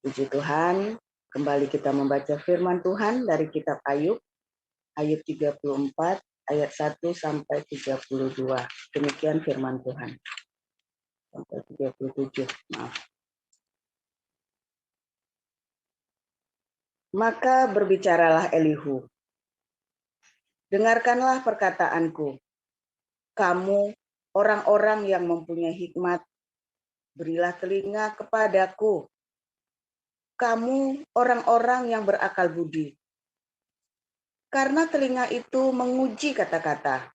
Puji Tuhan, kembali kita membaca firman Tuhan dari kitab Ayub, Ayub 34, ayat 1 sampai 32. Demikian firman Tuhan. Sampai 37, maaf. Maka berbicaralah Elihu, dengarkanlah perkataanku, kamu orang-orang yang mempunyai hikmat, berilah telinga kepadaku, kamu orang-orang yang berakal budi. Karena telinga itu menguji kata-kata,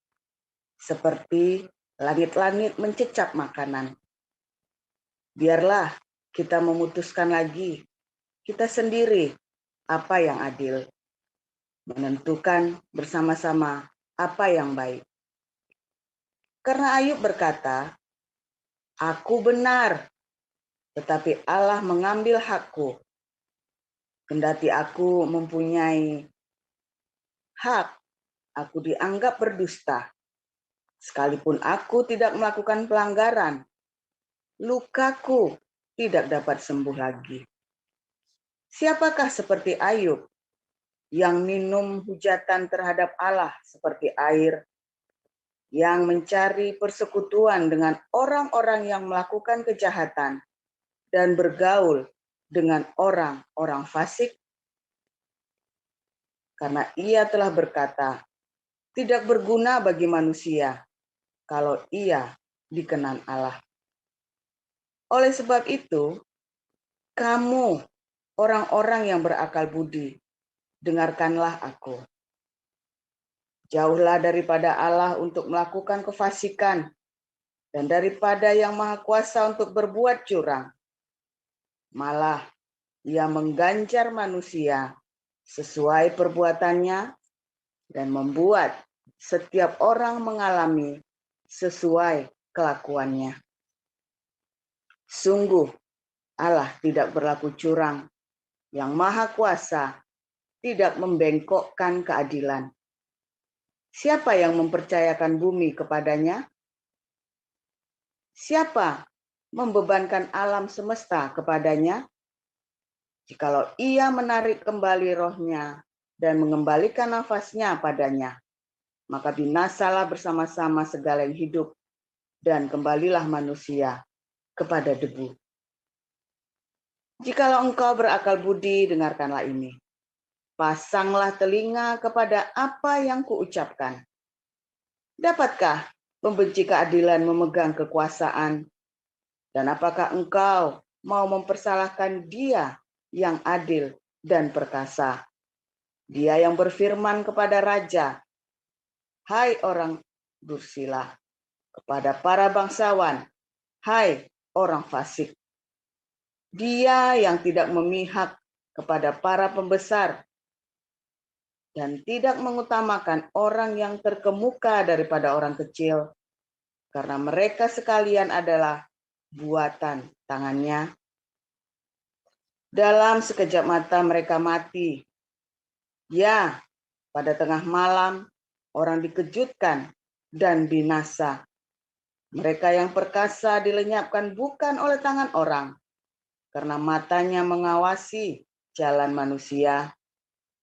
seperti langit-langit mencecap makanan. Biarlah kita memutuskan lagi, kita sendiri, apa yang adil. Menentukan bersama-sama apa yang baik. Karena Ayub berkata, aku benar, tetapi Allah mengambil hakku. Kendati aku mempunyai hak, aku dianggap berdusta. Sekalipun aku tidak melakukan pelanggaran, lukaku tidak dapat sembuh lagi. Siapakah seperti Ayub yang minum hujatan terhadap Allah seperti air, yang mencari persekutuan dengan orang-orang yang melakukan kejahatan dan bergaul dengan orang-orang fasik? Karena ia telah berkata, tidak berguna bagi manusia kalau ia dikenan Allah. Oleh sebab itu, kamu orang-orang yang berakal budi, dengarkanlah aku. Jauhlah daripada Allah untuk melakukan kefasikan, dan daripada yang Maha Kuasa untuk berbuat curang. Malah ia mengganjar manusia sesuai perbuatannya dan membuat setiap orang mengalami sesuai kelakuannya. Sungguh Allah tidak berlaku curang, yang Maha Kuasa tidak membengkokkan keadilan. Siapa yang mempercayakan bumi kepadanya? Siapa membebankan alam semesta kepadanya? Jikalau ia menarik kembali rohnya dan mengembalikan nafasnya padanya, maka binasalah bersama-sama segala yang hidup dan kembalilah manusia kepada debu. Jikalau engkau berakal budi, dengarkanlah ini. Pasanglah telinga kepada apa yang kuucapkan. Dapatkah membenci keadilan memegang kekuasaan? Dan apakah engkau mau mempersalahkan Dia yang adil dan perkasa? Dia yang berfirman kepada raja, hai orang dursila, kepada para bangsawan, hai orang fasik. Dia yang tidak memihak kepada para pembesar dan tidak mengutamakan orang yang terkemuka daripada orang kecil, karena mereka sekalian adalah buatan tangannya. Dalam sekejap mata mereka mati. Ya, pada tengah malam orang dikejutkan dan binasa. Mereka yang perkasa dilenyapkan bukan oleh tangan orang, karena matanya mengawasi jalan manusia,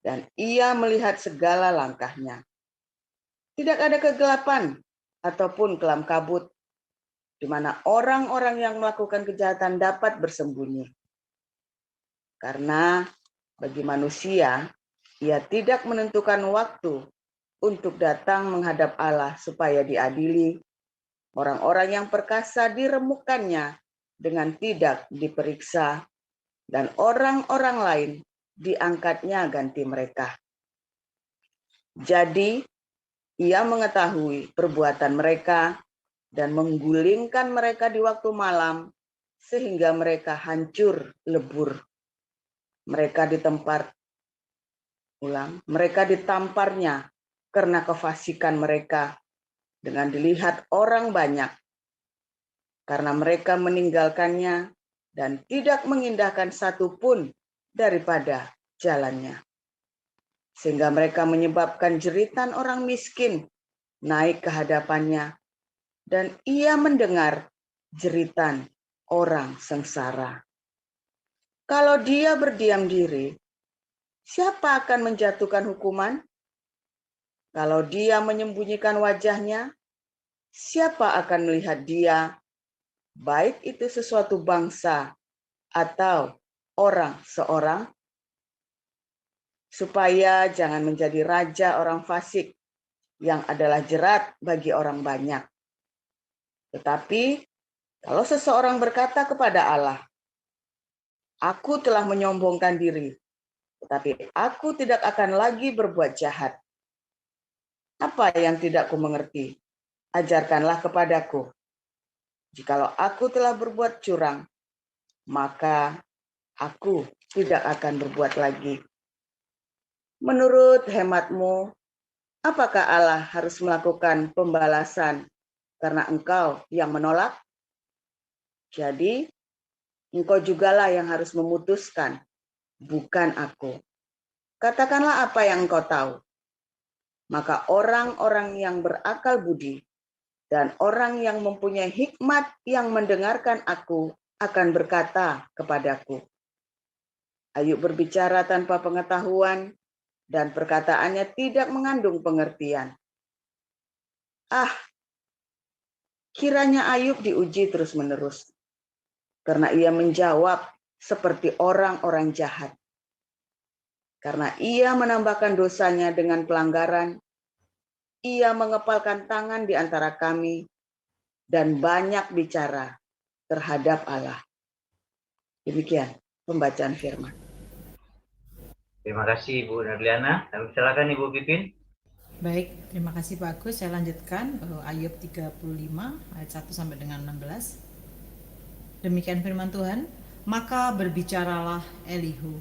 dan ia melihat segala langkahnya. Tidak ada kegelapan ataupun kelam kabut, di mana orang-orang yang melakukan kejahatan dapat bersembunyi. Karena bagi manusia, ia tidak menentukan waktu untuk datang menghadap Allah supaya diadili. Orang-orang yang perkasa diremukkannya dengan tidak diperiksa, dan orang-orang lain diangkatnya ganti mereka. Jadi, ia mengetahui perbuatan mereka dan menggulingkan mereka di waktu malam, sehingga mereka hancur lebur. Mereka ditamparnya karena kefasikan mereka dengan dilihat orang banyak, karena mereka meninggalkannya dan tidak mengindahkan satu pun daripada jalannya. Sehingga mereka menyebabkan jeritan orang miskin naik ke hadapannya, dan ia mendengar jeritan orang sengsara. Kalau dia berdiam diri, siapa akan menjatuhkan hukuman? Kalau dia menyembunyikan wajahnya, siapa akan melihat dia, baik itu sesuatu bangsa atau orang seorang? Supaya jangan menjadi raja orang fasik yang adalah jerat bagi orang banyak. Tetapi kalau seseorang berkata kepada Allah, "Aku telah menyombongkan diri, tetapi aku tidak akan lagi berbuat jahat. Apa yang tidak kumengerti? Ajarkanlah kepadaku. Jikalau aku telah berbuat curang, maka aku tidak akan berbuat lagi." Menurut hematmu, apakah Allah harus melakukan pembalasan karena engkau yang menolak? Jadi, engkau jugalah yang harus memutuskan, bukan aku. Katakanlah apa yang engkau tahu. Maka orang-orang yang berakal budi dan orang yang mempunyai hikmat yang mendengarkan aku akan berkata kepadaku. Ayub berbicara tanpa pengetahuan dan perkataannya tidak mengandung pengertian. Kiranya Ayub diuji terus-menerus, karena ia menjawab seperti orang-orang jahat. Karena ia menambahkan dosanya dengan pelanggaran, ia mengepalkan tangan di antara kami, dan banyak bicara terhadap Allah. Demikian pembacaan firman. Terima kasih Ibu Narliana. Kami silakan Ibu Pipin. Baik, terima kasih Pak Agus. Saya lanjutkan Ayub 35 ayat 1 sampai dengan 16. Demikian firman Tuhan, maka berbicaralah Elihu.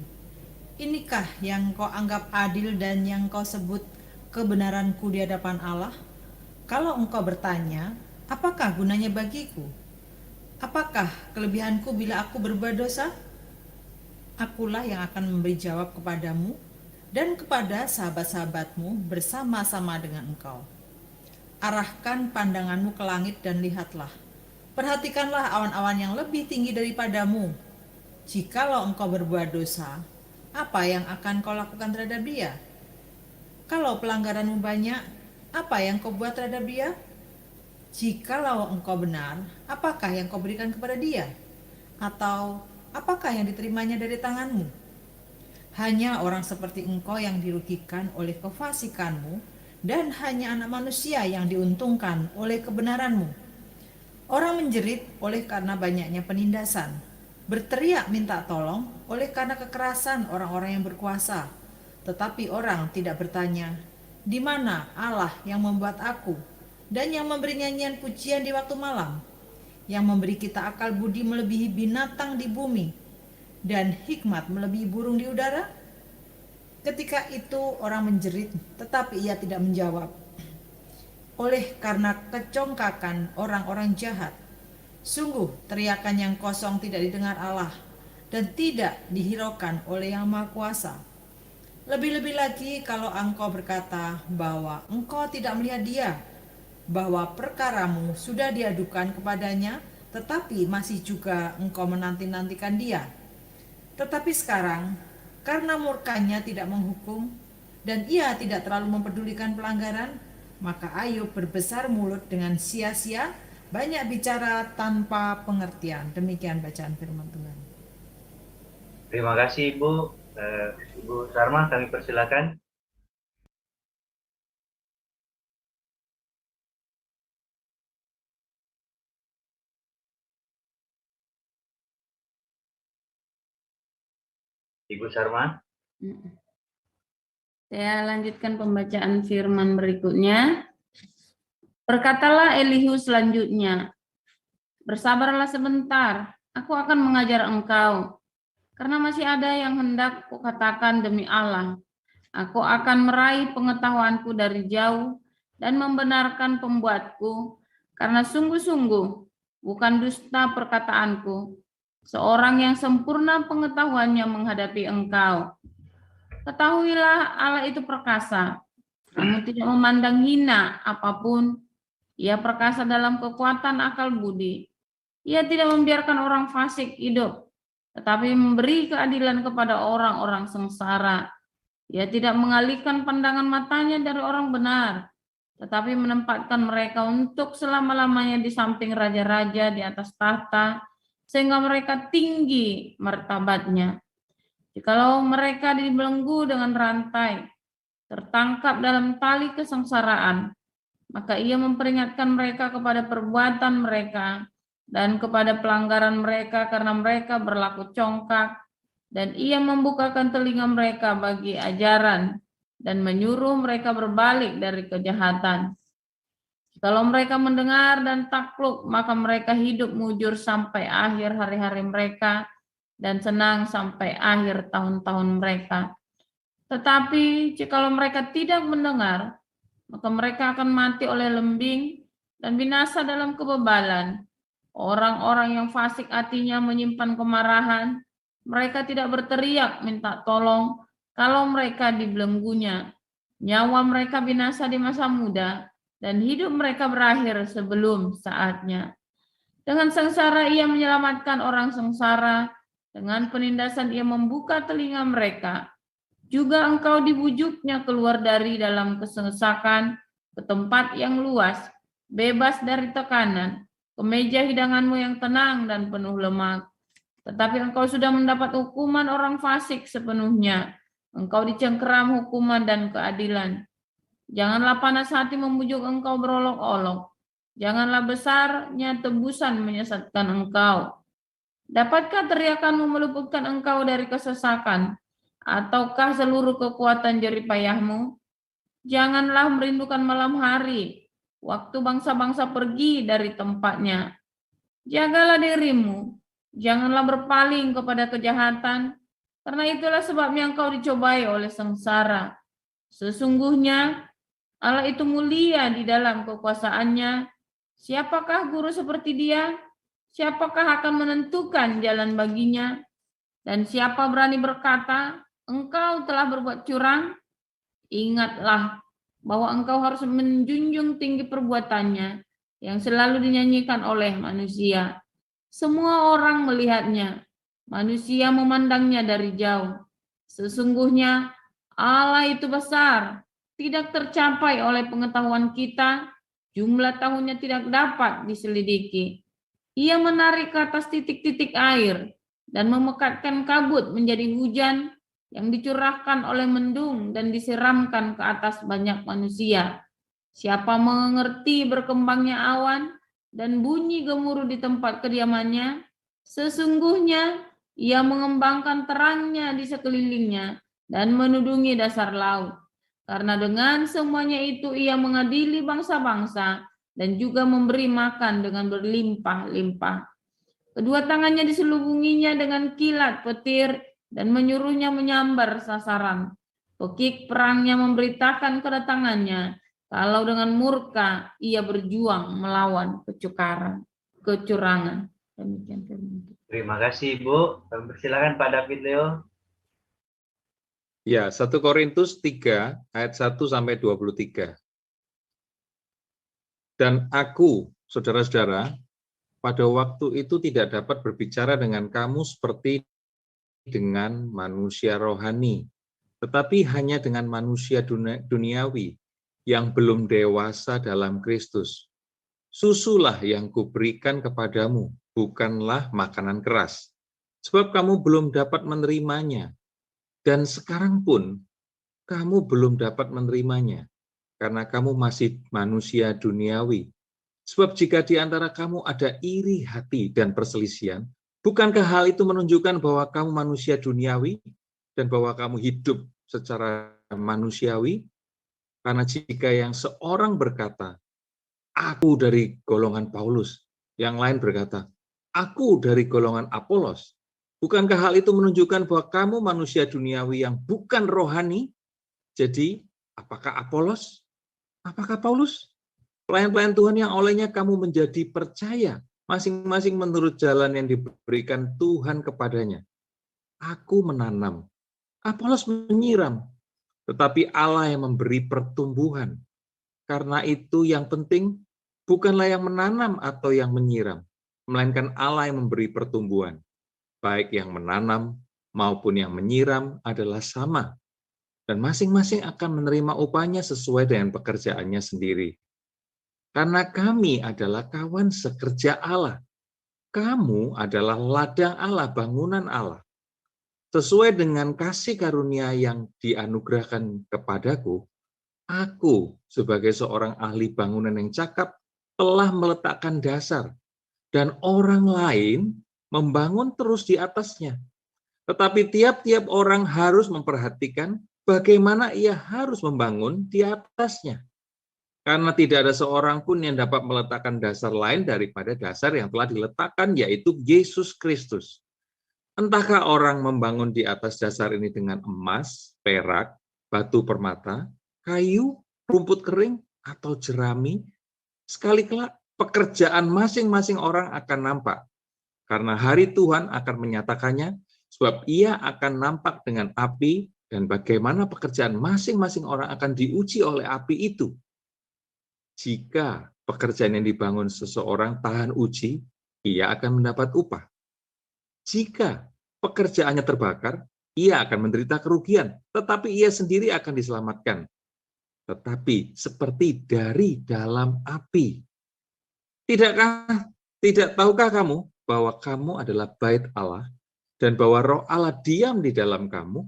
Inikah yang kau anggap adil dan yang kau sebut kebenaranku di hadapan Allah? Kalau engkau bertanya, apakah gunanya bagiku? Apakah kelebihanku bila aku berbuat dosa? Akulah yang akan memberi jawab kepadamu dan kepada sahabat-sahabatmu bersama-sama dengan engkau. Arahkan pandanganmu ke langit dan lihatlah. Perhatikanlah awan-awan yang lebih tinggi daripadamu. Jikalau engkau berbuat dosa, apa yang akan kau lakukan terhadap dia? Kalau pelanggaranmu banyak, apa yang kau buat terhadap dia? Jikalau engkau benar, apakah yang kau berikan kepada dia? Atau apakah yang diterimanya dari tanganmu? Hanya orang seperti engkau yang dirugikan oleh kefasikanmu, dan hanya anak manusia yang diuntungkan oleh kebenaranmu. Orang menjerit oleh karena banyaknya penindasan, berteriak minta tolong oleh karena kekerasan orang-orang yang berkuasa. Tetapi orang tidak bertanya, di mana Allah yang membuat aku dan yang memberi nyanyian pujian di waktu malam, yang memberi kita akal budi melebihi binatang di bumi dan hikmat melebihi burung di udara? Ketika itu orang menjerit, tetapi ia tidak menjawab. Oleh karena kecongkakan orang-orang jahat, sungguh teriakan yang kosong tidak didengar Allah dan tidak dihiraukan oleh Yang Maha Kuasa. Lebih-lebih lagi kalau engkau berkata bahwa engkau tidak melihat dia, bahwa perkaramu sudah diadukan kepadanya, tetapi masih juga engkau menanti-nantikan dia. Tetapi sekarang, karena murkanya tidak menghukum, dan ia tidak terlalu mempedulikan pelanggaran, maka Ayub berbesar mulut dengan sia-sia, banyak bicara tanpa pengertian. Demikian bacaan firman Tuhan. Terima kasih Ibu. Ibu Sarma, kami persilakan. Ibu Sarma. Saya lanjutkan pembacaan firman berikutnya. Berkatalah Elihu selanjutnya, bersabarlah sebentar, aku akan mengajar engkau, karena masih ada yang hendak kukatakan demi Allah. Aku akan meraih pengetahuanku dari jauh dan membenarkan pembuatku, karena sungguh-sungguh bukan dusta perkataanku. Seorang yang sempurna pengetahuannya menghadapi engkau. Ketahuilah Allah itu perkasa. Kamu tidak memandang hina apapun. Ia perkasa dalam kekuatan akal budi. Ia tidak membiarkan orang fasik hidup. tetapi memberi keadilan kepada orang-orang sengsara. Ia tidak mengalihkan pandangan matanya dari orang benar, tetapi menempatkan mereka untuk selama-lamanya di samping raja-raja di atas tahta, sehingga mereka tinggi martabatnya. Jikalau mereka dibelenggu dengan rantai, tertangkap dalam tali kesengsaraan, maka ia memperingatkan mereka kepada perbuatan mereka dan kepada pelanggaran mereka karena mereka berlaku congkak, dan ia membukakan telinga mereka bagi ajaran dan menyuruh mereka berbalik dari kejahatan. Kalau mereka mendengar dan takluk, maka mereka hidup mujur sampai akhir hari-hari mereka dan senang sampai akhir tahun-tahun mereka. Tetapi jikalau mereka tidak mendengar, maka mereka akan mati oleh lembing dan binasa dalam kebebalan. Orang-orang yang fasik hatinya menyimpan kemarahan, mereka tidak berteriak minta tolong kalau mereka dibelenggunya. Nyawa mereka binasa di masa muda, dan hidup mereka berakhir sebelum saatnya. Dengan sengsara ia menyelamatkan orang sengsara, dengan penindasan ia membuka telinga mereka. Juga engkau dibujuknya keluar dari dalam kesesakan ke tempat yang luas, bebas dari tekanan, ke meja hidanganmu yang tenang dan penuh lemak. Tetapi engkau sudah mendapat hukuman orang fasik sepenuhnya. Engkau dicengkeram hukuman dan keadilan. Janganlah panas hati membujuk engkau berolok-olok. Janganlah besarnya tebusan menyesatkan engkau. Dapatkah teriakanmu meluputkan engkau dari kesesakan? Ataukah seluruh kekuatan jeripayahmu? Janganlah merindukan malam hari, waktu bangsa-bangsa pergi dari tempatnya. Jagalah dirimu, janganlah berpaling kepada kejahatan, karena itulah sebabnya engkau dicobai oleh sengsara. Sesungguhnya Allah itu mulia di dalam kekuasaannya. Siapakah guru seperti dia? Siapakah akan menentukan jalan baginya? Dan siapa berani berkata, engkau telah berbuat curang? Ingatlah bahwa engkau harus menjunjung tinggi perbuatannya yang selalu dinyanyikan oleh manusia. Semua orang melihatnya, manusia memandangnya dari jauh. Sesungguhnya Allah itu besar, tidak tercapai oleh pengetahuan kita, jumlah tahunnya tidak dapat diselidiki. Ia menarik ke atas titik-titik air dan memekatkan kabut menjadi hujan yang dicurahkan oleh mendung dan disiramkan ke atas banyak manusia. Siapa mengerti berkembangnya awan dan bunyi gemuruh di tempat kediamannya? Sesungguhnya ia mengembangkan terangnya di sekelilingnya dan menudungi dasar laut. Karena dengan semuanya itu ia mengadili bangsa-bangsa dan juga memberi makan dengan berlimpah-limpah. Kedua tangannya diselubunginya dengan kilat petir dan menyuruhnya menyambar sasaran. Pekik perangnya memberitakan kedatangannya, kalau dengan murka ia berjuang melawan kecurangan. Demikian firman Tuhan. Terima kasih Ibu. Kami persilakan Pak David Leo. Ya, 1 Korintus 3 ayat 1 sampai 23. Dan aku, saudara-saudara, pada waktu itu tidak dapat berbicara dengan kamu seperti dengan manusia rohani, tetapi hanya dengan manusia duniawi yang belum dewasa dalam Kristus. Susulah yang kuberikan kepadamu, bukanlah makanan keras, sebab kamu belum dapat menerimanya. Dan sekarang pun kamu belum dapat menerimanya, karena kamu masih manusia duniawi. Sebab jika di antara kamu ada iri hati dan perselisihan, bukankah hal itu menunjukkan bahwa kamu manusia duniawi dan bahwa kamu hidup secara manusiawi? Karena jika yang seorang berkata, aku dari golongan Paulus, yang lain berkata, aku dari golongan Apolos, bukankah hal itu menunjukkan bahwa kamu manusia duniawi yang bukan rohani? Jadi, apakah Apolos? Apakah Paulus? Pelayan-pelayan Tuhan yang olehnya kamu menjadi percaya, masing-masing menurut jalan yang diberikan Tuhan kepadanya. Aku menanam, Apolos menyiram, tetapi Allah yang memberi pertumbuhan. Karena itu yang penting bukanlah yang menanam atau yang menyiram, melainkan Allah yang memberi pertumbuhan. baik yang menanam maupun yang menyiram adalah sama, dan masing-masing akan menerima upahnya sesuai dengan pekerjaannya sendiri. Karena kami adalah kawan sekerja Allah. Kamu adalah ladang Allah, bangunan Allah. Sesuai dengan kasih karunia yang dianugerahkan kepadaku, aku sebagai seorang ahli bangunan yang cakap telah meletakkan dasar, dan orang lain membangun terus di atasnya. Tetapi tiap-tiap orang harus memperhatikan bagaimana ia harus membangun di atasnya. Karena tidak ada seorang pun yang dapat meletakkan dasar lain daripada dasar yang telah diletakkan, yaitu Yesus Kristus. Entahkah orang membangun di atas dasar ini dengan emas, perak, batu permata, kayu, rumput kering, atau jerami, sekali kelak pekerjaan masing-masing orang akan nampak. Karena hari Tuhan akan menyatakannya, sebab ia akan nampak dengan api, dan bagaimana pekerjaan masing-masing orang akan diuji oleh api itu. Jika pekerjaan yang dibangun seseorang tahan uji, ia akan mendapat upah. Jika pekerjaannya terbakar, ia akan menderita kerugian, tetapi ia sendiri akan diselamatkan. Tetapi seperti dari dalam api. Tidak tahukah kamu bahwa kamu adalah bait Allah dan bahwa Roh Allah diam di dalam kamu?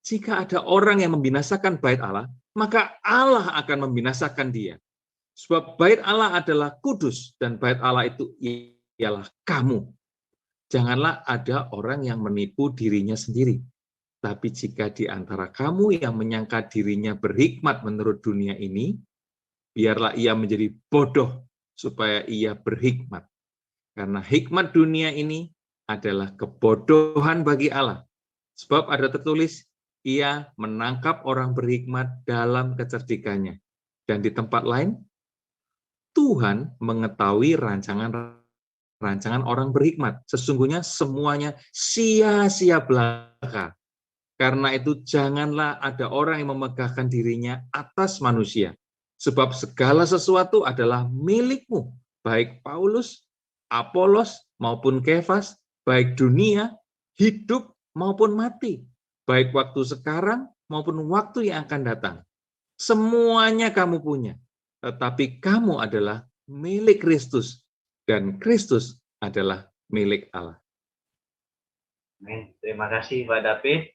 Jika ada orang yang membinasakan bait Allah, maka Allah akan membinasakan dia. Sebab bait Allah adalah kudus dan bait Allah itu ialah kamu. Janganlah ada orang yang menipu dirinya sendiri. Tapi jika di antara kamu yang menyangka dirinya berhikmat menurut dunia ini, biarlah ia menjadi bodoh supaya ia berhikmat. Karena hikmat dunia ini adalah kebodohan bagi Allah. Sebab ada tertulis, ia menangkap orang berhikmat dalam kecerdikannya. Dan di tempat lain, Tuhan mengetahui rancangan orang berhikmat. Sesungguhnya semuanya sia-sia belaka. Karena itu janganlah ada orang yang memegahkan dirinya atas manusia. Sebab segala sesuatu adalah milikmu. Baik Paulus, Apolos, maupun Kefas, baik dunia, hidup, maupun mati. Baik waktu sekarang, maupun waktu yang akan datang. Semuanya kamu punya. Tetapi kamu adalah milik Kristus. Dan Kristus adalah milik Allah. Amin. Terima kasih Pak David.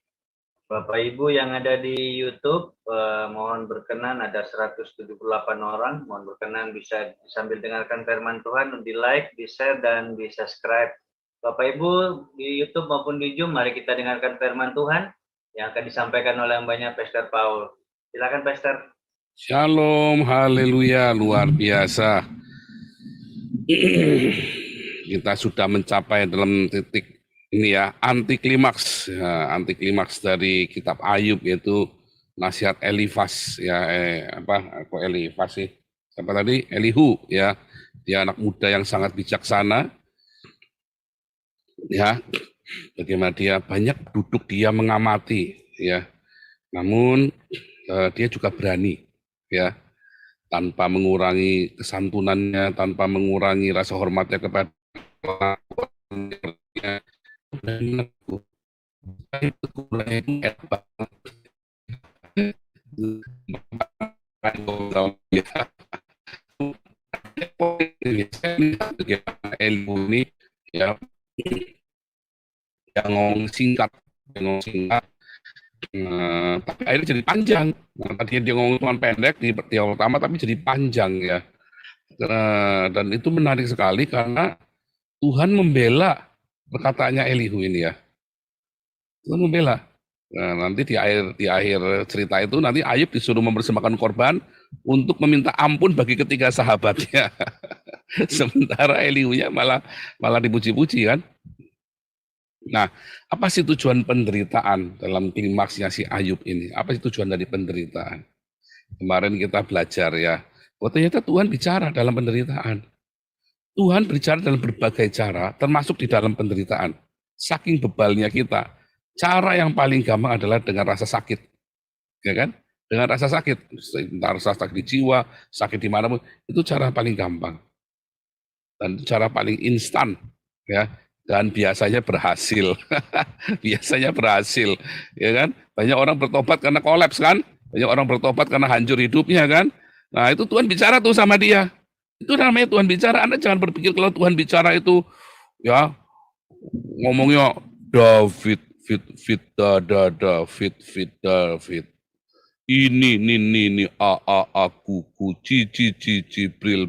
Bapak Ibu yang ada di YouTube, mohon berkenan ada 178 orang, mohon berkenan bisa sambil dengarkan firman Tuhan, di like, di share, dan di subscribe. Bapak Ibu di YouTube maupun di Zoom, mari kita dengarkan firman Tuhan yang akan disampaikan oleh yang banyak Pastor Paul. Silakan Pastor. Shalom, haleluya, luar biasa. Kita sudah mencapai dalam titik ini ya, anti klimaks dari kitab Ayub, yaitu nasihat Elifas ya, Elifas sih? Siapa tadi? Elihu ya. Dia anak muda yang sangat bijaksana. Ya. Bagaimana dia banyak duduk dia mengamati ya. Namun dia juga berani ya. Tanpa mengurangi kesantunannya, tanpa mengurangi rasa hormatnya kepada ilmu ini ya, yang ngomong singkat, tapi akhirnya jadi panjang. Tadi dia ngomong cuma pendek di yang pertama, tapi jadi panjang ya. Dan itu menarik sekali karena Tuhan membela perkataannya Elihu ini ya. Tuhan membela. Nah, nanti di akhir cerita itu nanti Ayub disuruh mempersembahkan korban untuk meminta ampun bagi ketiga sahabatnya. Sementara Elihunya malah dipuji-puji kan. Nah, apa sih tujuan penderitaan dalam klimaksnya si Ayub ini? Apa sih tujuan dari penderitaan? Kemarin kita belajar ya, bahwa ternyata Tuhan bicara dalam penderitaan. Tuhan berbicara dalam berbagai cara, termasuk di dalam penderitaan. Saking bebalnya kita, cara yang paling gampang adalah dengan rasa sakit, ya kan? Dengan rasa sakit, entah rasa sakit di jiwa, sakit di mana pun, itu cara paling gampang dan cara paling instan, ya. dan biasanya berhasil. Biasanya berhasil, ya kan? Banyak orang bertobat karena kolaps kan? Banyak orang bertobat karena hancur hidupnya kan? Nah, itu Tuhan bicara tuh sama dia. Itu namanya Tuhan bicara. Anda jangan berpikir kalau Tuhan bicara itu ya ngomongnya David, David. Ini, aku, bril.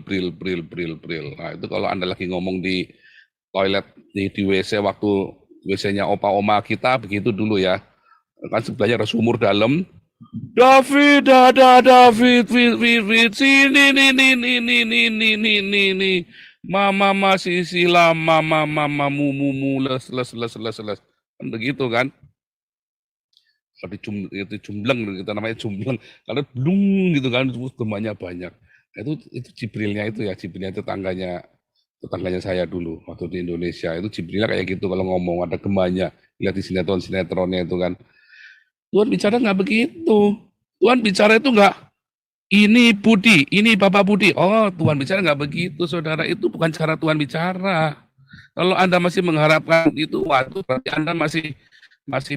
Nah, itu kalau Anda lagi ngomong di toilet, di WC, waktu WC-nya opa-oma kita, begitu dulu ya. Kan sebelahnya ada sumur dalam. David, sini, nih. Mama masih silam, mama, mumu, les. Kan begitu kan? Kalau itu jumbleng, kita namanya jumbleng. Kalau blung gitu kan, gemanya banyak. Nah, itu Jibrilnya itu ya, Jibrilnya tetangganya saya dulu waktu di Indonesia. Itu Jibrilnya kayak gitu kalau ngomong ada gemanya. Lihat di sinetronnya itu kan. Tuhan bicara nggak begitu. Tuhan bicara itu nggak, ini Budi, ini Bapak Budi. Oh, Tuhan bicara nggak begitu, saudara. Itu bukan cara Tuhan bicara. Kalau Anda masih mengharapkan itu, waduh, berarti Anda masih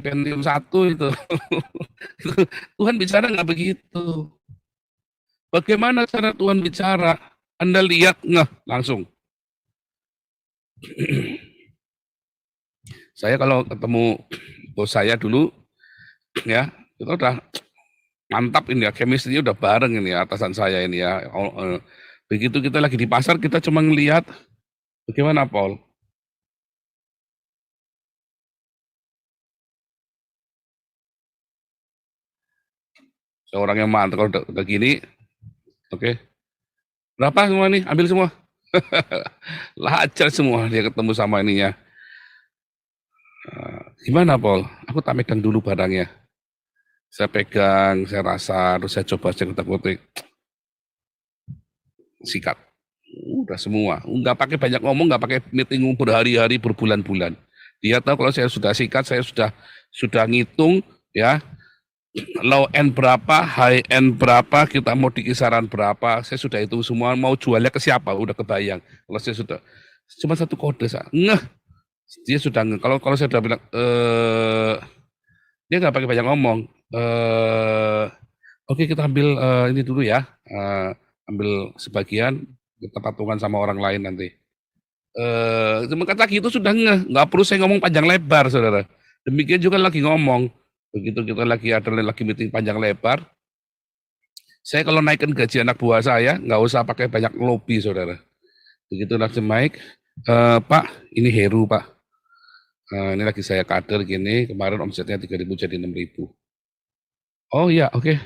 Pentium 1 itu. Tuhan bicara nggak begitu. Bagaimana cara Tuhan bicara? Anda lihat langsung. Saya kalau ketemu bos saya dulu, ya, kita udah mantap ini ya, chemistry-nya udah bareng ini ya, atasan saya ini ya. Begitu kita lagi di pasar, kita cuma ngelihat, bagaimana Paul? Seorang yang mantap, kalau udah gini, oke. Berapa semua nih? Ambil semua. Lajar semua dia ketemu sama ininya. Gimana Paul? Aku tak megang dulu barangnya. Saya pegang, saya rasa, terus saya coba kotak-kotak. Sikat. Udah semua. Nggak pakai banyak ngomong, nggak pakai meeting berhari-hari, berbulan-bulan. Dia tahu kalau saya sudah sikat, saya sudah ngitung, ya. Low end berapa, high end berapa, kita mau di kisaran berapa, saya sudah hitung semua, mau jualnya ke siapa, udah kebayang. Kalau saya sudah, cuma satu kode, dia sudah kalau saya sudah bilang, dia nggak pakai banyak ngomong, oke, kita ambil ini dulu ya, ambil sebagian, kita patungan sama orang lain nanti. Cuma kata gitu sudah nggak perlu saya ngomong panjang lebar, saudara. Demikian juga lagi ngomong. Begitu kita lagi meeting panjang lebar, saya kalau naikkan gaji anak buah saya, nggak usah pakai banyak lobby, saudara. Begitu langsung naik, Pak, ini Heru, Pak. Ini lagi saya kader gini, kemarin omsetnya 3.000 jadi 6.000. Oh iya, oke.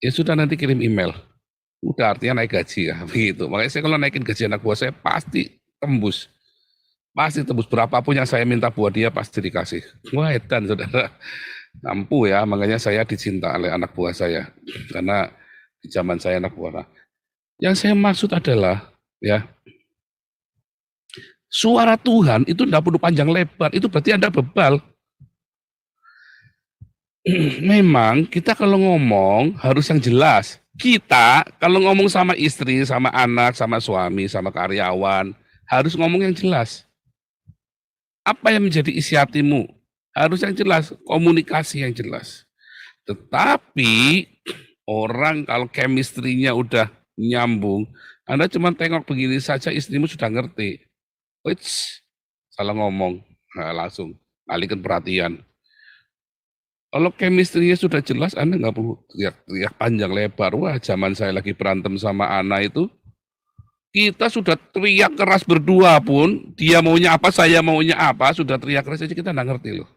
Ya sudah, nanti kirim email. Udah, artinya naik gaji ya, begitu. Makanya saya kalau naikin gaji anak buah saya pasti tembus. Pasti tembus, berapapun yang saya minta buat dia pasti dikasih. Wah, edan, saudara. Mampu ya, makanya saya dicinta oleh anak buah saya. Karena di zaman saya anak buah. Yang saya maksud adalah, ya, suara Tuhan itu tidak perlu panjang lebar, itu berarti Anda bebal. Memang kita kalau ngomong harus yang jelas. Kita kalau ngomong sama istri, sama anak, sama suami, sama karyawan, harus ngomong yang jelas. Apa yang menjadi isi hatimu? Harus yang jelas, komunikasi yang jelas. Tetapi orang kalau chemistry-nya udah nyambung, Anda cuma tengok begini saja istrimu sudah ngerti. Wits, salah ngomong, nah, langsung alihkan perhatian. Kalau chemistry-nya sudah jelas, Anda nggak perlu teriak-teriak panjang lebar. Wah, zaman saya lagi berantem sama Ana itu, kita sudah teriak keras berdua pun, dia maunya apa, saya maunya apa, sudah teriak keras aja kita nggak ngerti loh.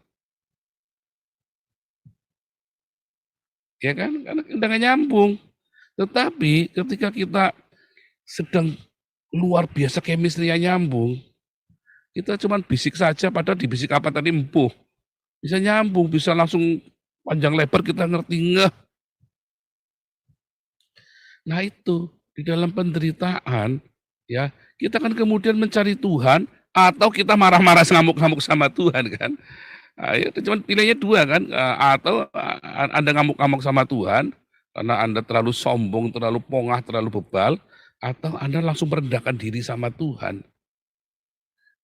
Ya kan, karena udah nggak nyambung. Tetapi ketika kita sedang luar biasa chemistry-nya nyambung, kita cuma bisik saja, padahal dibisik apa tadi empuh. Bisa nyambung, bisa langsung panjang lebar kita ngerti ngeh. Nah itu, di dalam penderitaan, ya kita kan kemudian mencari Tuhan, atau kita marah-marah ngamuk-ngamuk sama Tuhan kan. Nah, ya, cuma pilihnya dua kan, atau Anda ngamuk-ngamuk sama Tuhan, karena Anda terlalu sombong, terlalu pongah, terlalu bebal, atau Anda langsung merendahkan diri sama Tuhan.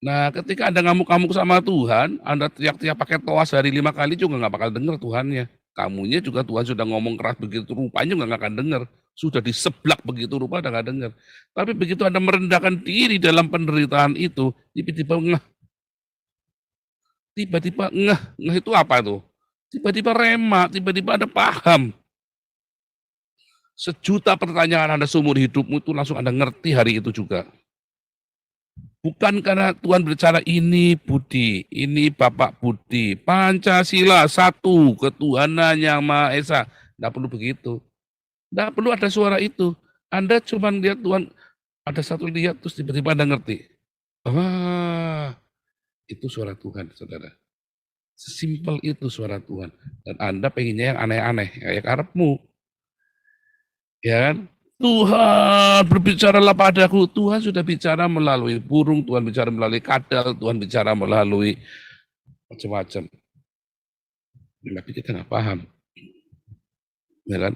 Nah, ketika Anda ngamuk-ngamuk sama Tuhan, Anda teriak-teriak pakai toa sehari 5 kali juga nggak bakal dengar Tuhannya. Kamunya juga Tuhan sudah ngomong keras begitu rupa juga nggak akan dengar. Sudah diseblak begitu rupa udah nggak dengar. Tapi begitu Anda merendahkan diri dalam penderitaan itu, tiba-tiba ngeh. Tiba-tiba ngeh. Ngeh itu apa tuh? Tiba-tiba rema, tiba-tiba Anda paham. Sejuta pertanyaan Anda seumur hidupmu itu langsung Anda ngerti hari itu juga. Bukan karena Tuhan berbicara ini Budi, ini Bapak Budi, Pancasila satu, ketuhanan yang Maha Esa. Tidak perlu begitu. Tidak perlu ada suara itu. Anda cuma lihat Tuhan, ada satu lihat terus tiba-tiba Anda ngerti. Ah, itu suara Tuhan, saudara. Sesimpel itu suara Tuhan. Dan Anda pengennya yang aneh-aneh, kayak karepmu. Ya kan? Tuhan berbicaralah padaku. Tuhan sudah bicara melalui burung, Tuhan bicara melalui kadal, Tuhan bicara melalui macam-macam. Tapi kita nggak paham. Ya kan?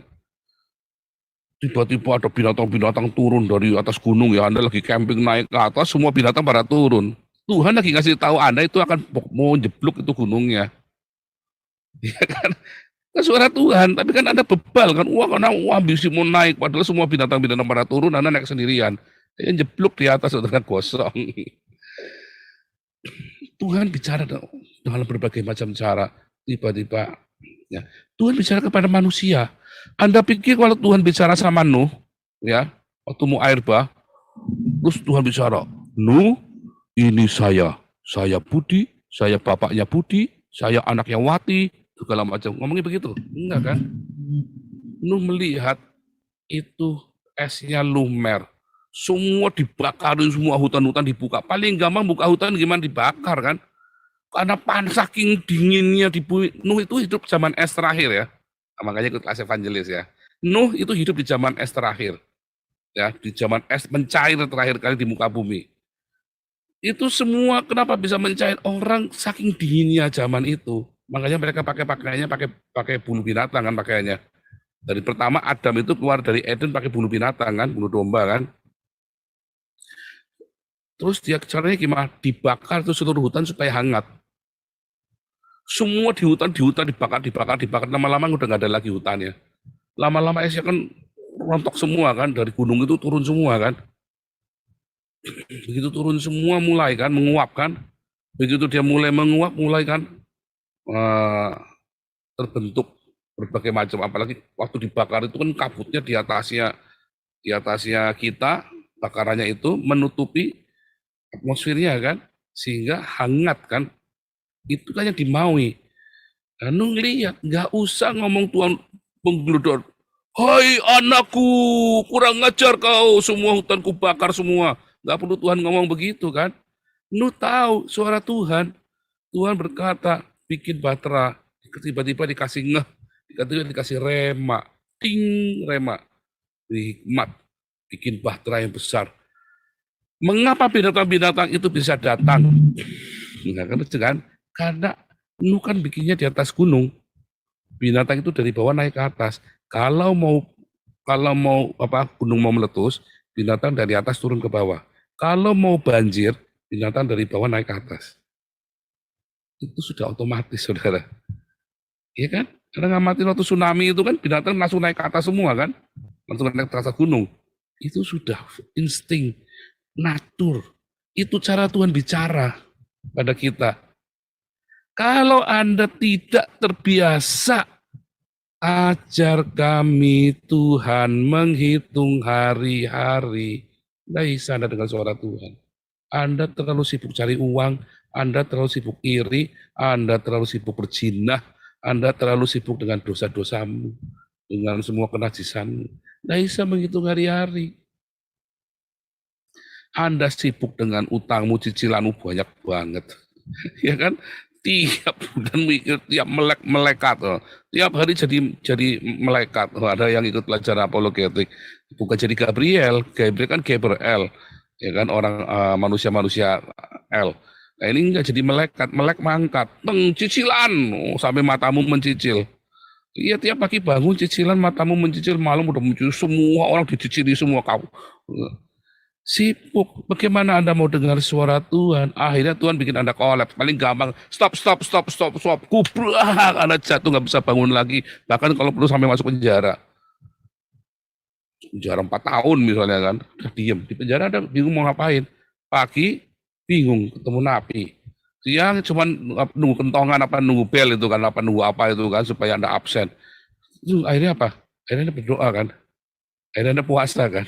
Tiba-tiba ada binatang-binatang turun dari atas gunung, ya Anda lagi camping naik ke atas, semua binatang pada turun. Tuhan lagi ngasih tahu Anda itu akan mau jeblok itu gunungnya. Ya kan? Kan suara Tuhan, tapi kan Anda bebal kan, karena ambisi mau naik, padahal semua binatang-binatang pada turun, Anda naik sendirian. Yang jeblok di atas dengan gosong. Tuhan bicara dengan berbagai macam cara, tiba-tiba. Ya. Tuhan bicara kepada manusia. Anda pikir kalau Tuhan bicara sama Nuh, ya, waktu mau air bah, terus Tuhan bicara, Nuh, ini saya Budi, saya bapaknya Budi, saya anaknya Wati, segala macam, ngomongnya begitu, enggak kan? Nuh melihat itu esnya lumer, semua dibakarin, semua hutan-hutan dibuka. Paling gampang buka hutan gimana, dibakar kan? Karena saking dinginnya di bumi. Nuh itu hidup zaman es terakhir ya, makanya ikut kelas evangelis ya. Nuh itu hidup di zaman es terakhir, ya, di zaman es mencair terakhir kali di muka bumi. Itu semua kenapa bisa mencair? Orang saking dinginnya zaman itu. Makanya mereka pakai pakaiannya pakai bulu binatang kan pakaiannya. Dari pertama Adam itu keluar dari Eden pakai bulu binatang kan, bulu domba kan. Terus dia caranya gimana? Dibakar tuh seluruh hutan supaya hangat. Semua di hutan dibakar. Lama-lama udah nggak ada lagi hutannya. Lama-lama esnya kan rontok semua kan, dari gunung itu turun semua kan. Begitu turun semua mulai kan menguap kan. Begitu dia mulai menguap mulai kan terbentuk berbagai macam, apalagi waktu dibakar itu kan kabutnya di atasnya kita, bakarannya itu menutupi atmosfernya kan, sehingga hangat kan, itu kan yang dimaui. Nuh lihat, nggak usah ngomong Tuhan menggeludor, hai anakku, kurang ngajar kau, semua hutanku bakar semua, nggak perlu Tuhan ngomong begitu kan. Nuh tahu suara Tuhan. Tuhan berkata, bikin bahtera, tiba-tiba dikasih ngeh, tiba-tiba dikasih rema, ting, rema, hikmat, bikin bahtera yang besar. Mengapa binatang-binatang itu bisa datang? Nah, kan? Karena Nuh kan bikinnya di atas gunung, binatang itu dari bawah naik ke atas. Kalau mau gunung mau meletus, binatang dari atas turun ke bawah. Kalau mau banjir, binatang dari bawah naik ke atas. Itu sudah otomatis, saudara. Iya kan? Karena ngamatin waktu tsunami itu kan binatang langsung naik ke atas semua kan? Langsung naik ke atas gunung. Itu sudah insting, natur. Itu cara Tuhan bicara pada kita. Kalau Anda tidak terbiasa, ajar kami Tuhan menghitung hari-hari. Tidak bisa Anda dengan suara Tuhan. Anda terlalu sibuk cari uang, Anda terlalu sibuk iri, Anda terlalu sibuk berzinah, Anda terlalu sibuk dengan dosa-dosamu, dengan semua kenajisanmu. Tidak bisa menghitung hari-hari. Anda sibuk dengan utangmu, cicilanmu banyak banget. Ya kan? Tiap bulan mikir, tiap melekat. Tiap hari jadi melekat. Ada yang ikut pelajaran apologetik. Bukan jadi Gabriel kan Gabriel. Ya kan, orang manusia-manusia L. Nah, ini enggak jadi melek mangkat, cicilan, sampai matamu mencicil. Iya, tiap pagi bangun cicilan, matamu mencicil, malam udah mencicil, semua orang dicicili semua kau. Sibuk. Bagaimana Anda mau dengar suara Tuhan? Akhirnya Tuhan bikin Anda kolaps. Paling gampang, stop. Kubrak, Anda jatuh, nggak bisa bangun lagi. Bahkan kalau perlu sampai masuk penjara. Penjara 4 tahun misalnya kan. Udah diem. Di penjara Anda bingung mau ngapain. Pagi, bingung, ketemu napi. Siang cuman nunggu kentongan, nunggu bel itu kan, nunggu apa itu kan, supaya Anda absen. Itu akhirnya apa? Akhirnya Anda berdoa kan. Akhirnya Anda puasa kan.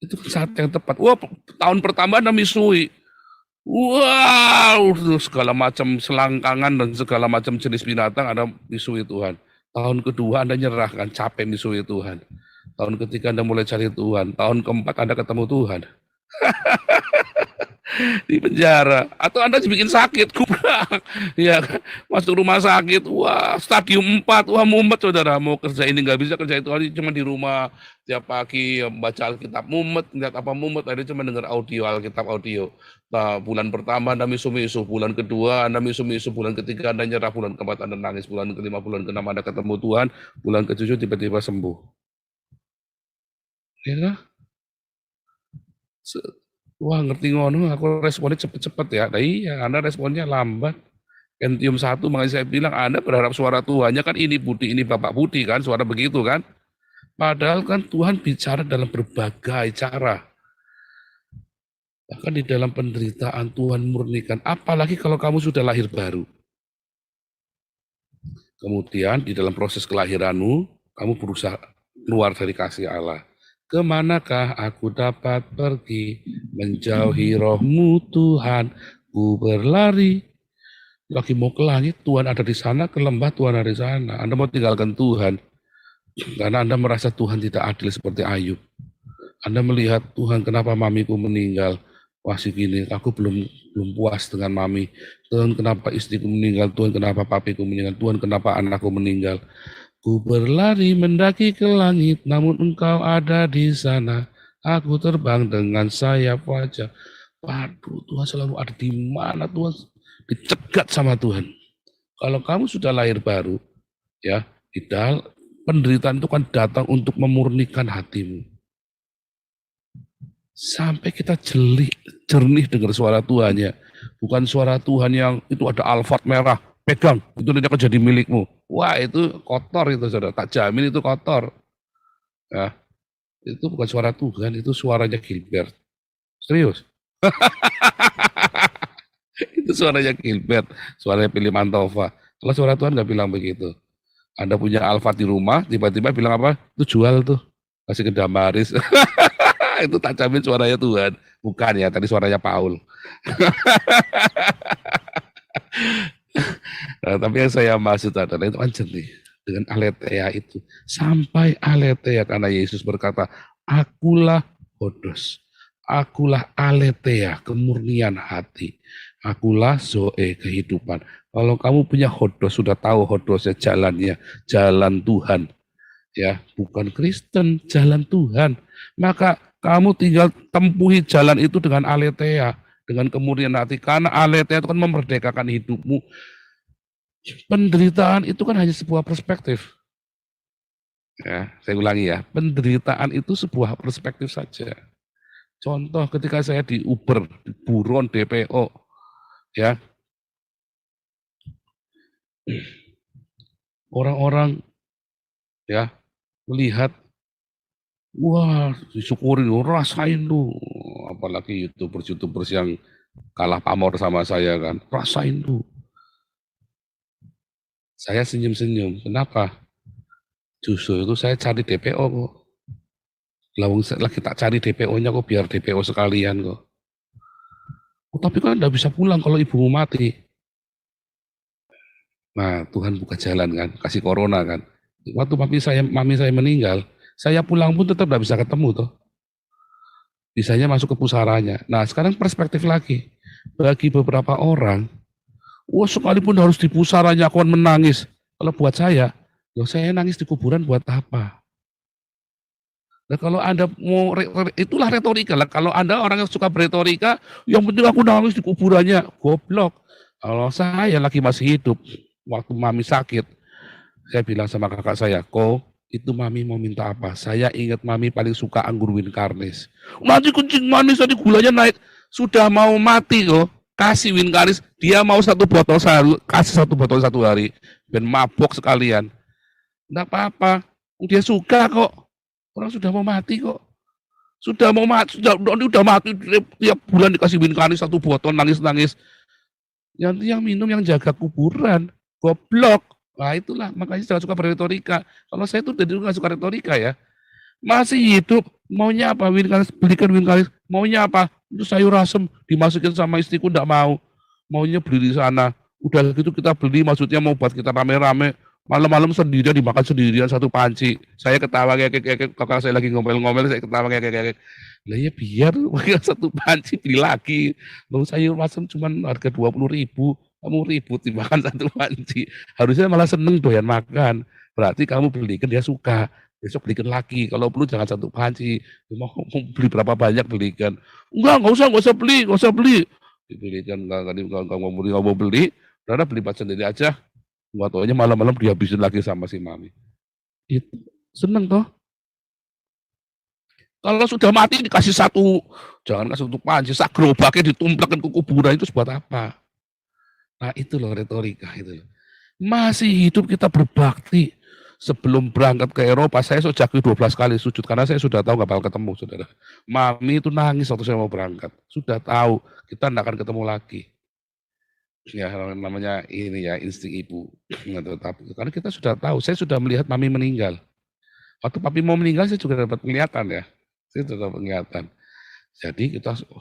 Itu saat yang tepat. Wah, tahun pertama Anda misui. Wow, segala macam selangkangan dan segala macam jenis binatang Anda misui Tuhan. Tahun kedua Anda nyerah kan, capek misui Tuhan. Tahun ketiga Anda mulai cari Tuhan. Tahun keempat Anda ketemu Tuhan. Di penjara. Atau Anda dibikin sakit, kubrak. Ya kan? Masuk rumah sakit, wah, stadium 4, wah mumet saudara. Mau kerja ini nggak bisa, kerja itu cuma di rumah. Tiap pagi baca Alkitab mumet, lihat apa mumet, akhirnya cuma dengar audio, Alkitab audio. Nah, bulan pertama Anda misu-misu, bulan kedua Anda misu-misu, bulan ketiga Anda nyerah, bulan keempat Anda nangis, bulan kelima, bulan keenam Anda ketemu Tuhan, bulan ketujuh tiba-tiba sembuh. Ya, wah ngerti ngono, aku responnya cepet-cepet ya. Nah iya, Anda responnya lambat. Pentium 1, makanya saya bilang Anda berharap suara Tuhannya kan ini Budi, ini Bapak Budi kan, suara begitu kan. Padahal kan Tuhan bicara dalam berbagai cara. Bahkan di dalam penderitaan Tuhan murnikan, apalagi kalau kamu sudah lahir baru. Kemudian di dalam proses kelahiranmu, kamu berusaha keluar dari kasih Allah. Kemanakah aku dapat pergi, menjauhi rohmu Tuhan, ku berlari. Lagi mau ke langit, Tuhan ada di sana, ke lembah, Tuhan ada di sana. Anda mau tinggalkan Tuhan, karena Anda merasa Tuhan tidak adil seperti Ayub. Anda melihat, Tuhan kenapa mamiku meninggal, masih gini, aku belum puas dengan mami. Tuhan kenapa istriku meninggal, Tuhan kenapa papiku meninggal, Tuhan kenapa anakku meninggal. Ku berlari mendaki ke langit, namun Engkau ada di sana. Aku terbang dengan sayap wajah. Waduh, Tuhan selalu ada di mana, Tuhan dicegat sama Tuhan. Kalau kamu sudah lahir baru, ya, penderitaan itu kan datang untuk memurnikan hatimu. Sampai kita jernih dengar suara Tuhannya. Bukan suara Tuhan yang itu ada alfat merah, pegang, itu nanti akan jadi milikmu. Wah, itu kotor itu saudara, tak jamin itu kotor. Ya, itu bukan suara Tuhan, itu suaranya Gilbert. Serius. Itu suaranya Gilbert, suaranya Pilih Mantova. Kalau suara Tuhan nggak bilang begitu. Anda punya Alphard di rumah, tiba-tiba bilang apa? Itu jual tuh, kasih ke Damaris. Itu tak jamin suaranya Tuhan. Bukan ya, tadi suaranya Paul. Nah, tapi yang saya maksud adalah itu kan jernih dengan aletheia itu. Sampai aletheia karena Yesus berkata, akulah hodos. Akulah aletheia, kemurnian hati. Akulah zoe, kehidupan. Kalau kamu punya hodos, sudah tahu hodosnya jalannya, jalan Tuhan. Ya, bukan Kristen, jalan Tuhan. Maka kamu tinggal tempuhi jalan itu dengan aletheia, dengan kemurnian hati. Karena aletheia itu kan memerdekakan hidupmu. Penderitaan itu kan hanya sebuah perspektif. Ya, saya ulangi ya, penderitaan itu sebuah perspektif saja. Contoh ketika saya di Uber, di buron, DPO, ya, orang-orang ya melihat, wah disyukurin, rasain lu, apalagi YouTubers yang kalah pamor sama saya kan, rasain lu. Saya senyum-senyum, kenapa? Justru itu saya cari DPO kok. Lagi tak cari DPO-nya kok, biar DPO sekalian kok. Oh, tapi kan enggak bisa pulang kalau ibumu mati. Nah, Tuhan buka jalan kan, kasih corona kan. Waktu mami saya meninggal, saya pulang pun tetap enggak bisa ketemu toh. Bisanya masuk ke pusaranya. Nah, sekarang perspektif lagi. Bagi beberapa orang, wah sekalipun harus di pusaranya aku akan menangis. Kalau buat saya nangis di kuburan buat apa? Nah, kalau Anda mau, itulah retorika lah. Kalau Anda orang yang suka beretorika, yang penting aku nangis di kuburannya, goblok. Kalau saya lagi masih hidup, waktu mami sakit, saya bilang sama kakak saya, kok Itu Mami mau minta apa? Saya ingat Mami paling suka anggur Winkarnis. Nanti kencing manis, tadi gulanya naik. Sudah mau mati kok. Kasih Winkarnis, dia mau 1 botol sehari, kasih 1 botol 1 hari. Dan mabok sekalian. Enggak apa-apa. Dia suka kok. Orang sudah mau mati kok. Sudah mau mati, udah mati, tiap bulan dikasih Winkarnis 1 botol, nangis-nangis. Yang minum yang jaga kuburan. Goblok. Nah itulah, makanya jangan suka berretorika. Kalau saya tuh dari dulu nggak suka retorika ya. Masih hidup, maunya apa? Winkarnis, belikan Winkarnis. Maunya apa? Itu sayur asem, dimasukin sama istriku enggak mau. Maunya beli di sana. Udah gitu kita beli, maksudnya mau buat kita rame-rame. Malam-malam sendirian dimakan sendirian 1 panci. Saya ketawa kayak kakak saya lagi ngomel-ngomel, saya ketawa kayak. Lah ya biar 1 panci beli lagi. Lalu sayur asem cuma harga 20.000. Kamu ribut dimakan 1 panci. Harusnya malah seneng doyan makan. Berarti kamu belikan dia suka. Besok belikan lagi. Kalau perlu jangan 1 panci. Mau beli berapa banyak belikan. Enggak usah beli. Dibelikan nggak mau beli. Udah beli pas sendiri aja. Nggak taunya malam-malam dihabisin lagi sama si Mami. Itu seneng toh. Kalau sudah mati dikasih 1, jangan kasih 1 panci. Sak gerobaknya ditumplakin ke kuburan itu buat apa? Nah itu loh retorika itu. Masih hidup kita berbakti. Sebelum berangkat ke Eropa, saya Sojakui 12 kali sujud. Karena saya sudah tahu nggak bakal ketemu, saudara. Mami itu nangis waktu saya mau berangkat. Sudah tahu, kita nggak akan ketemu lagi. Ya namanya ini ya, insting ibu. Tapi karena kita sudah tahu, saya sudah melihat Mami meninggal. Waktu Papi mau meninggal, saya juga dapat penglihatan ya. Saya sudah dapat penglihatan. Jadi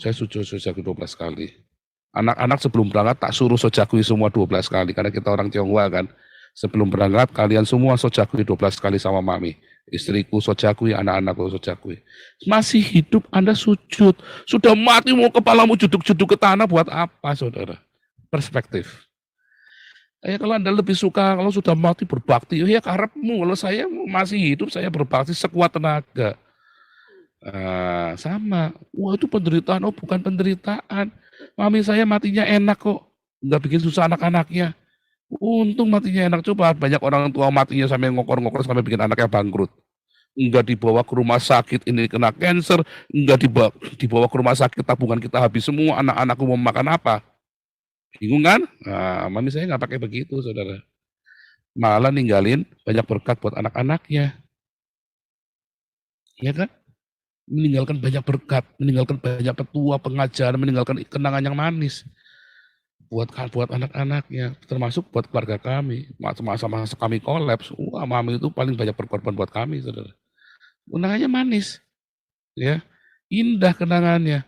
saya sujud Sojakui 12 kali. Anak-anak sebelum berangkat tak suruh Sojakui semua 12 kali. Karena kita orang Tionghoa kan. Sebelum berangkat kalian semua Sojakui 12 kali sama Mami. Istriku Sojakui, anak-anakku Sojakui. Masih hidup Anda sujud. Sudah mati mau kepalamu juduk-juduk ke tanah buat apa saudara? Perspektif. Kalau Anda lebih suka kalau sudah mati berbakti, ya karepmu. Kalau saya masih hidup saya berbakti sekuat tenaga. Sama. Wah itu penderitaan. Oh bukan penderitaan. Mami saya matinya enak kok. Nggak bikin susah anak-anaknya. Untung matinya enak. Coba banyak orang tua matinya sampai ngokor-ngokor sampai bikin anaknya bangkrut. Enggak dibawa ke rumah sakit ini kena cancer. Enggak dibawa ke rumah sakit tabungan kita habis semua. Anak-anakku mau makan apa? Bingung kan? Nah, Mami saya nggak pakai begitu saudara. Malah ninggalin banyak berkat buat anak-anaknya. Ya kan? Meninggalkan banyak berkat, meninggalkan banyak petua, pengajaran, meninggalkan kenangan yang manis buat anak-anaknya, termasuk buat keluarga kami. Masa-masa kami kolaps, wah Mami itu paling banyak berkorban buat kami, saudara. Kenangannya manis, ya, indah kenangannya.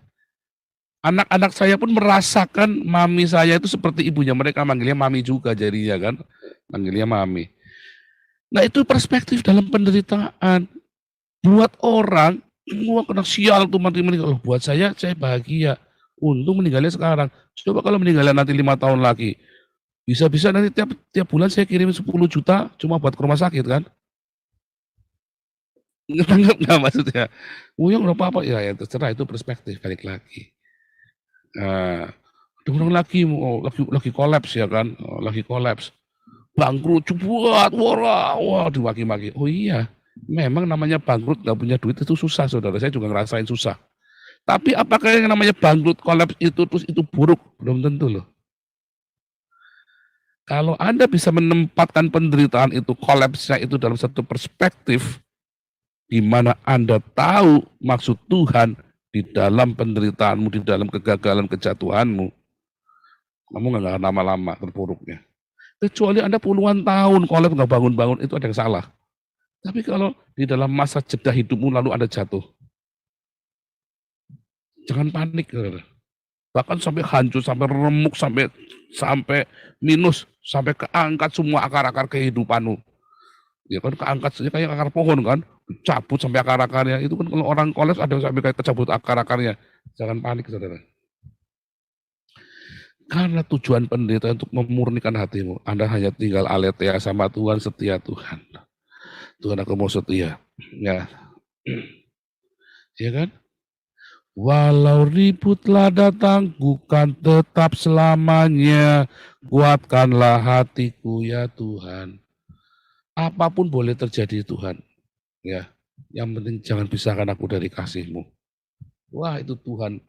Anak-anak saya pun merasakan Mami saya itu seperti ibunya, mereka manggilnya Mami juga jadinya kan, manggilnya Mami. Nah itu perspektif dalam penderitaan. Buat orang semua kena sial tuh mati meninggal. Buat saya bahagia. Untung meninggalnya sekarang. Coba kalau meninggalnya nanti 5 tahun lagi. Bisa-bisa nanti tiap bulan saya kirim 10 juta cuma buat ke rumah sakit kan. Nggak maksudnya. Yang udah apa-apa. Ya terserah itu perspektif. Balik lagi. Lagi kolaps ya kan. Lagi kolaps. Bangkrut, buat, wah dimaki-maki. Oh iya. Memang namanya bangkrut nggak punya duit itu susah saudara, saya juga ngerasain susah. Tapi apakah yang namanya bangkrut, kolaps itu terus itu buruk? Belum tentu loh. Kalau Anda bisa menempatkan penderitaan itu, kolapsnya itu dalam satu perspektif, di mana Anda tahu maksud Tuhan di dalam penderitaanmu, di dalam kegagalan, kejatuhanmu, kamu nggak akan lama-lama terpuruknya. Kecuali Anda puluhan tahun kolaps nggak bangun-bangun, itu ada yang salah. Tapi kalau di dalam masa jeda hidupmu lalu Anda jatuh, jangan panik. Bahkan sampai hancur, sampai remuk, sampai minus, sampai keangkat semua akar-akar kehidupanmu. Ya kan keangkat kayak akar pohon kan, cabut sampai akar-akarnya. Itu kan kalau orang kolaps ada yang sampai kayak kecabut akar-akarnya. Jangan panik saudara. Karena tujuan penderitaan untuk memurnikan hatimu. Anda hanya tinggal aletheia sama Tuhan, setia Tuhan. Tuhan aku mau setia, ya kan? Walau ributlah datang, bukan tetap selamanya. Kuatkanlah hatiku ya Tuhan. Apapun boleh terjadi Tuhan. Ya, yang penting jangan pisahkan aku dari kasih-Mu. Wah, itu Tuhan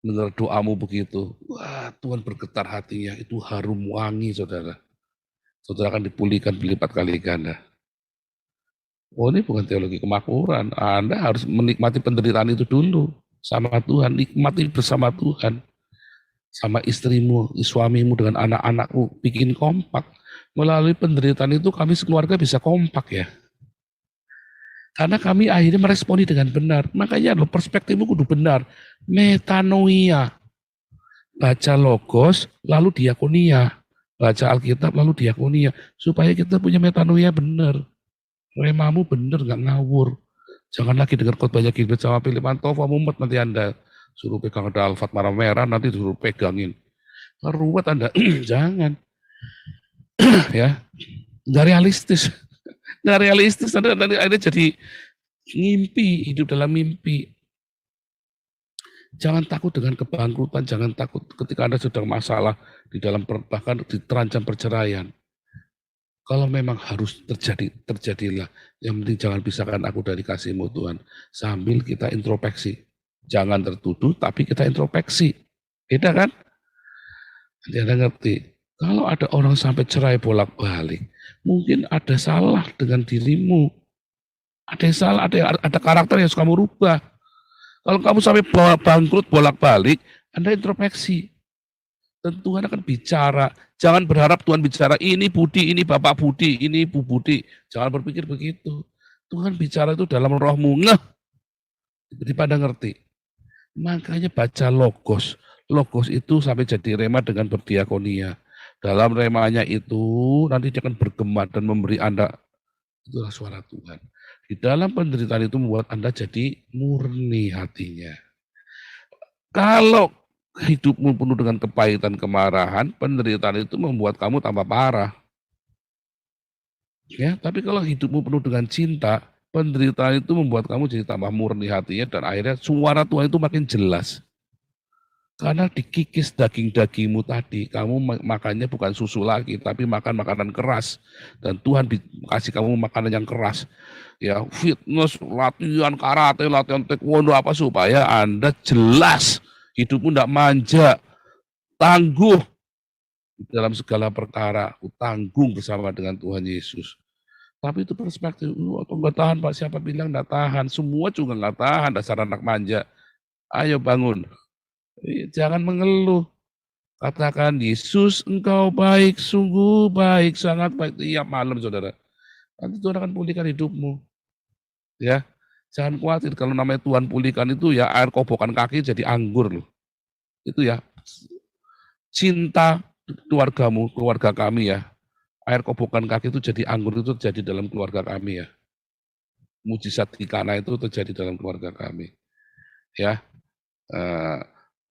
mendengar doamu begitu. Wah, Tuhan bergetar hatinya. Itu harum wangi, saudara. Saudara akan dipulihkan berlipat kali ganda. Oh, ini bukan teologi kemakmuran. Anda harus menikmati penderitaan itu dulu sama Tuhan. Nikmati bersama Tuhan. Sama istrimu, suamimu, dengan anak-anakmu. Bikin kompak. Melalui penderitaan itu kami sekeluarga bisa kompak ya. Karena kami akhirnya meresponi dengan benar. Makanya perspektifmu kudu benar. Metanoia. Baca logos, lalu diakonia. Baca Alkitab, lalu diakonia. Supaya kita punya metanoia benar. Remamu benar, nggak ngawur. Jangan lagi dengar khotbahnya Gilbert sama Philip Antova, mumet nanti Anda. Suruh pegang ada Alfat merah-merah, nanti suruh pegangin. Ruwet Anda. Jangan. Ya, nggak realistis. Nggak realistis, nanti akhirnya jadi ngimpi, hidup dalam mimpi. Jangan takut dengan kebangkrutan, jangan takut ketika Anda sedang masalah di dalam bahkan terancam perceraian. Kalau memang harus terjadi, terjadilah. Yang penting jangan pisahkan aku dari kasih-Mu Tuhan. Sambil kita introspeksi. Jangan tertuduh, tapi kita introspeksi. Beda kan? Nanti Anda ngerti. Kalau ada orang sampai cerai bolak-balik, mungkin ada salah dengan dirimu. Ada yang salah, ada karakter yang harus kamu rubah. Kalau kamu sampai bangkrut bolak-balik, Anda introspeksi. Dan Tuhan akan bicara. Jangan berharap Tuhan bicara, ini Budi, ini Bapak Budi, ini Bu Budi. Jangan berpikir begitu. Tuhan bicara itu dalam rohmu. Daripada ngerti. Makanya baca logos. Logos itu sampai jadi rema dengan berdiakonia. Dalam remanya itu nanti dia akan bergema dan memberi Anda, itulah suara Tuhan. Di dalam penderitaan itu membuat Anda jadi murni hatinya. Kalau hidupmu penuh dengan kepahitan, kemarahan, penderitaan itu membuat kamu tambah parah. Ya, tapi kalau hidupmu penuh dengan cinta, penderitaan itu membuat kamu jadi tambah murni hatinya dan akhirnya suara Tuhan itu makin jelas. Karena dikikis daging-dagingmu tadi, kamu makannya bukan susu lagi, tapi makan makanan keras. Dan Tuhan kasih kamu makanan yang keras. Ya, fitness, latihan karate, latihan taekwondo apa supaya Anda jelas. Hidupmu tidak manja, tangguh dalam segala perkara. Aku tanggung bersama dengan Tuhan Yesus. Tapi itu perspektif, atau nggak tahan Pak, siapa bilang nggak tahan? Semua juga nggak tahan, dasar anak manja. Ayo bangun. Jangan mengeluh. Katakan, Yesus engkau baik, sungguh baik, sangat baik. Tiap malam saudara. Nanti Tuhan akan pulihkan hidupmu. Ya, jangan khawatir kalau namanya Tuhan pulihkan itu ya air kobokan kaki jadi anggur loh. Itu ya, cinta keluargamu, keluarga kami ya. Air kobokan kaki itu jadi anggur itu terjadi dalam keluarga kami ya. Mujizat di Kana itu terjadi dalam keluarga kami. Ya,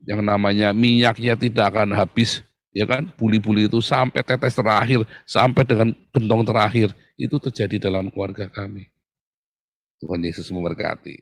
yang namanya minyaknya tidak akan habis, ya kan? Buli-buli itu sampai tetes terakhir, sampai dengan gentong terakhir, itu terjadi dalam keluarga kami. Tuhan Yesus memberkati.